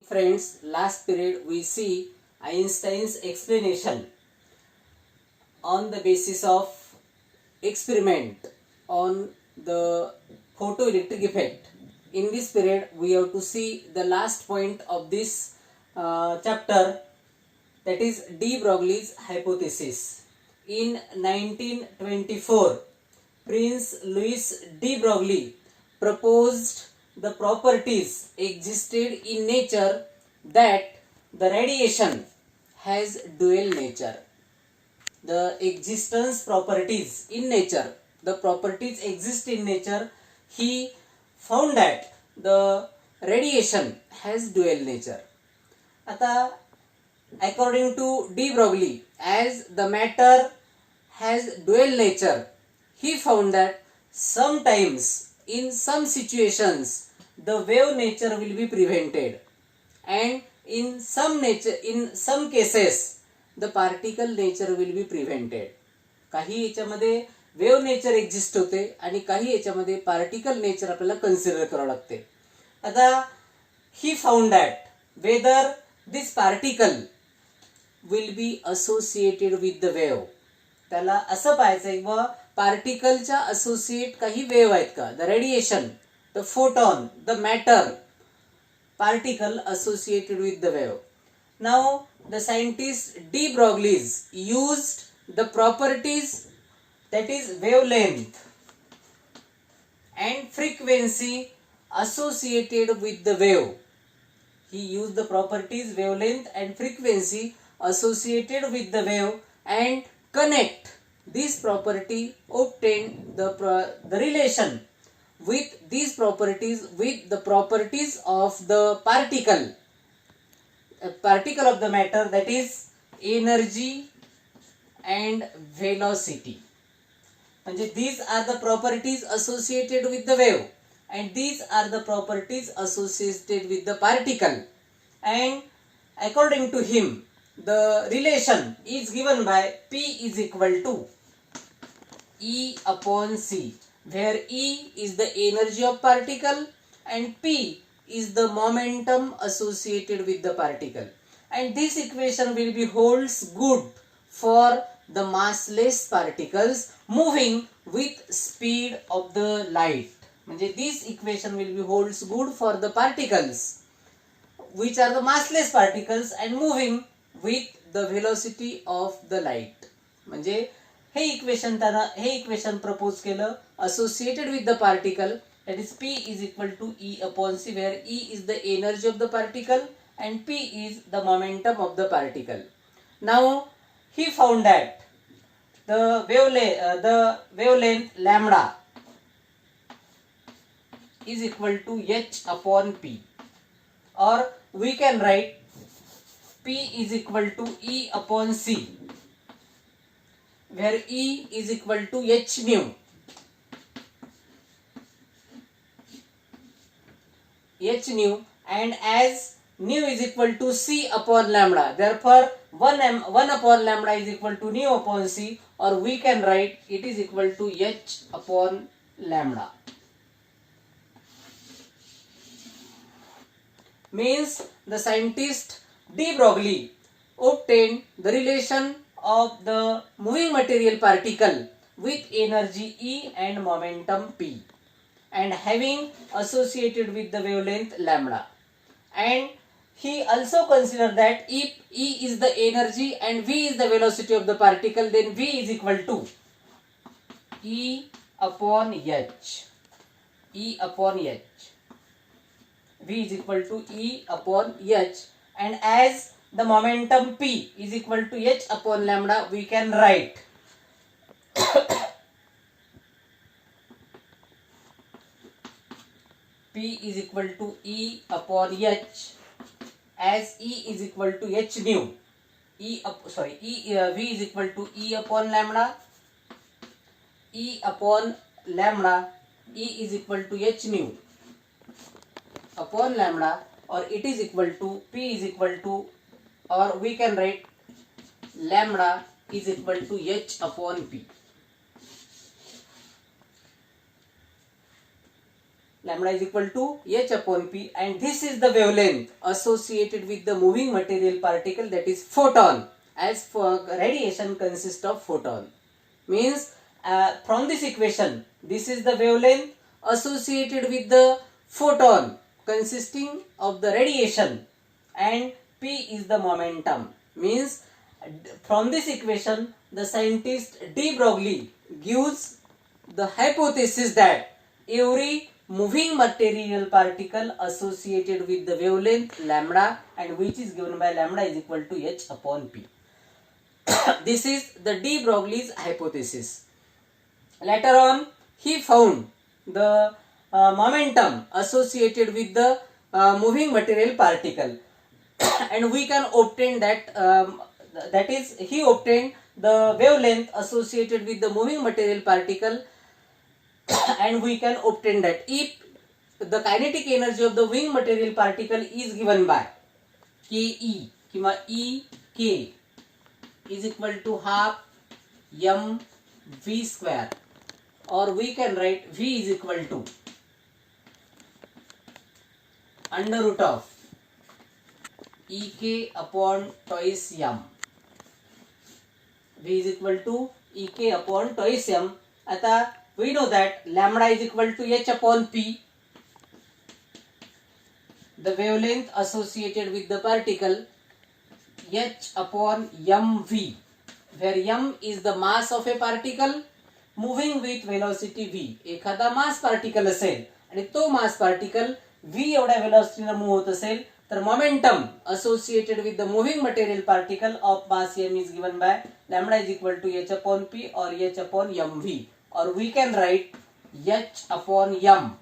Friends, last period we see Einstein's explanation on the basis of experiment on the photoelectric effect. In this period, we have to see the last point of this chapter, that is de Broglie's hypothesis. In 1924, Prince Louis de Broglie proposed the properties existed in nature that the radiation has dual nature. The existence properties in nature, the properties exist in nature, he found that the radiation has dual nature. आता according to de Broglie, as the matter has dual nature, he found that sometimes in some situations the wave nature will be prevented, and in some cases the particle nature will be prevented. काही याच्यामध्ये wave nature exist होते आणि काही याच्यामध्ये particle nature आपल्याला consider करावं लागते. आता he found that whether this particle will be associated with the wave. त्याला असं पाहायचंय व पार्टिकलच्या असोसिएट काही वेव्ह आहेत का, the radiation, the photon, the matter, particle associated with the wave. Now the scientist de Broglie used the properties, that is wavelength and frequency associated with the wave. He used the properties wavelength and frequency associated with the wave and connect this property, obtain the relation with these properties with the properties of the particle of the matter, that is energy and velocity. म्हणजे these are the properties associated with the wave and these are the properties associated with the particle, and according to him the relation is given by P is equal to E upon C, where E is the energy of particle and P is the momentum associated with the particle, and this equation will be holds good for the massless particles moving with speed of the light. म्हणजे this equation will be holds good for the particles which are the massless particles and moving with the velocity of the light. म्हणजे हे equation propose केलं associated with the particle, that is P is equal to E upon C, where E is the energy of the particle and P is the momentum of the particle. Now he found that the wavelength lambda is equal to H upon P, or we can write P is equal to E upon C, where E is equal to H nu. H nu, and as nu is equal to C upon lambda, therefore 1 upon lambda is equal to nu upon C, or we can write it is equal to H upon lambda. Means the scientist de Broglie obtained the relation of the moving material particle with energy E and momentum P, and having associated with the wavelength lambda, and he also considered that if E is the energy and V is the velocity of the particle, then V is equal to E upon H. E upon H. V is equal to E upon H, and as the momentum P is equal to H upon lambda, we can write P is equal to E upon H, as E is equal to H nu. V is equal to E upon lambda. E upon lambda, E is equal to H nu upon lambda, or it is equal to P is equal to, or we can write lambda is equal to H upon P. lambda is equal to h upon p, and this is the wavelength associated with the moving material particle, that is photon, as for radiation consists of photon. Means from this equation, this is the wavelength associated with the photon consisting of the radiation, and p is the momentum. Means from this equation, the scientist de Broglie gives the hypothesis that every moving material particle associated with the wavelength lambda, and which is given by lambda is equal to h upon p. This is the de Broglie's hypothesis. Later on, he found the momentum associated with the moving material particle, and we can obtain that, that is, he obtained the wavelength associated with the moving material particle, and we can obtain that if the kinetic energy of the moving material particle is given by Ke किंवा Ek is equal to half mv square, or we can write v is equal to under root of Ek upon twice m. V is equal to Ek upon twice m. आता we know that lambda is equal to h upon p, the wavelength associated with the particle, h upon mv, where m is the mass of a particle moving with velocity v. एखादा मास particle असेल आणि तो मास particle v एवढ्या वेलोसिटीने move होत असेल, तर momentum associated with the moving material particle of mass m is given by lambda is equal to h upon p or h upon mv, or we can write h upon m,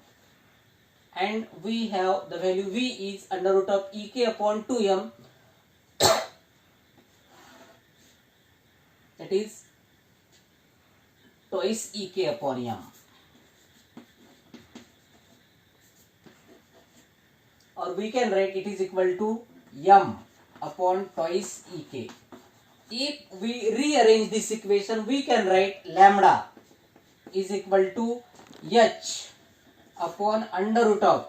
and we have the value v is under root of Ek upon 2m, that is twice Ek upon m, or we can write it is equal to m upon twice Ek. If we rearrange this equation, we can write lambda is equal to h upon under root of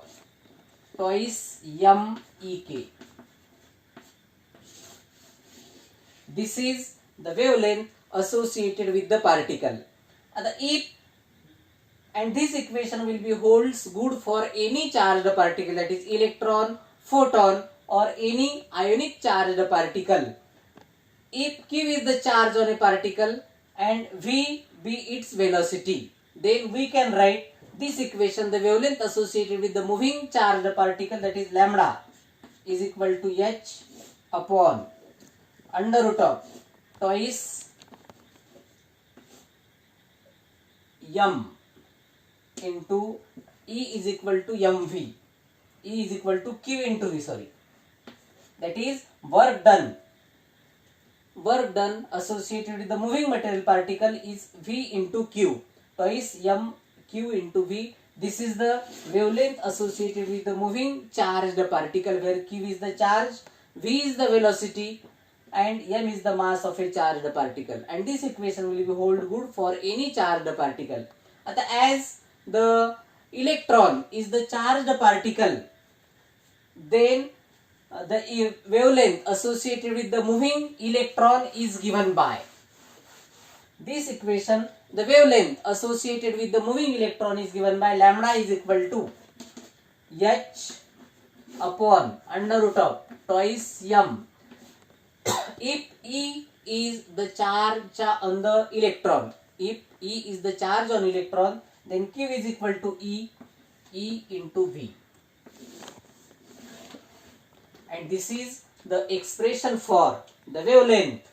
twice m Ek. This is the wavelength associated with the particle. If and this equation will be holds good for any charged particle, that is electron, photon, or any ionic charged particle. If q is the charge on a particle and v be its velocity, then we can write this equation, the wavelength associated with the moving charged particle, that is lambda is equal to h upon under root of twice m into E is equal to mv. E is equal to q into v, sorry, that is work done. Work done associated with the moving material particle is v into q, twice m q into v. This is the wavelength associated with the moving charged particle, where q is the charge, v is the velocity, and m is the mass of a charged particle. And this equation will be hold good for any charged particle. As the electron is the charged particle, then the wavelength associated with the moving electron is given by this equation. The wavelength associated with the moving electron is given by lambda is equal to h upon under root of twice m. If E is the charge on the electron, if E is the charge on electron, then q is equal to E into v. And this is the expression for the wavelength.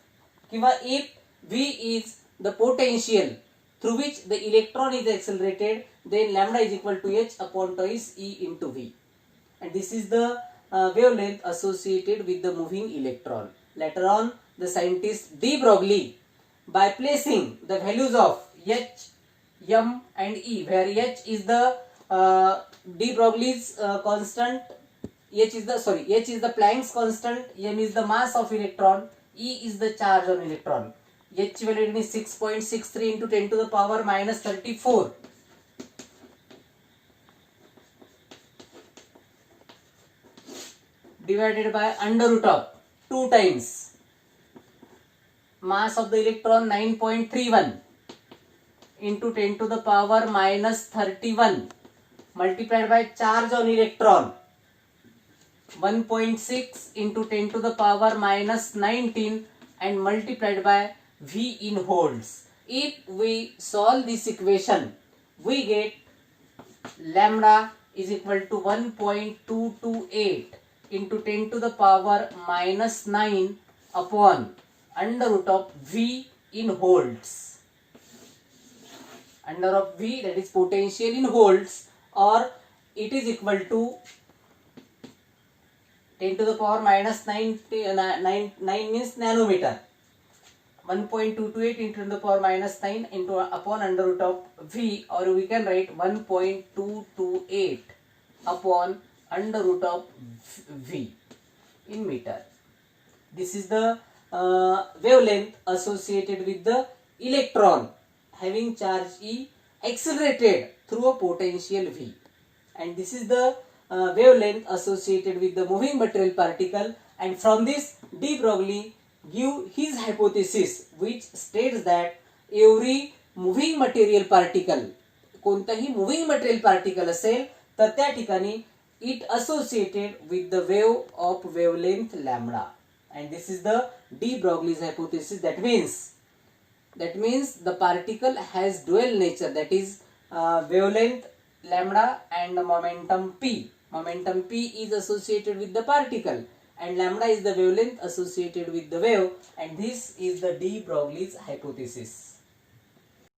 If v is the potential through which the electron is accelerated, then lambda is equal to h upon twice E into v. And this is the wavelength associated with the moving electron. Later on, the scientist de Broglie, by placing the values of h, m and E, where h is the de Broglie's constant, h is the Planck's constant, m is the mass of electron, E is the charge on electron. H value is 6.63 into 10 to the power minus 34. divided by under root of 2 times mass of the electron 9.31 into 10 to the power minus 31 multiplied by charge on electron 1.6 into 10 to the power minus 19 and multiplied by V in volts. If we solve this equation, we get lambda is equal to 1.228 into 10 to the power minus 9 upon under root of V in volts. Under of V, that is potential in volts, or it is equal to 10 to the power minus 9 means nanometer. 1.228 into 10 to the power minus 9 into upon under root of V, or we can write 1.228 upon under root of V in meter. This is the wavelength associated with the electron having charge E accelerated through a potential V, and this is the wavelength associated with the moving material particle. And from this, de Broglie give his hypothesis, which states that every moving material particle, कोणताही moving material particle असेल तर त्या ठिकाणी it associated with the wave of wavelength lambda, and this is the de Broglie's hypothesis. That means the particle has dual nature, that is wavelength lambda and momentum p. Momentum p is associated with the particle and lambda is the wavelength associated with the wave, and this is the de Broglie's hypothesis.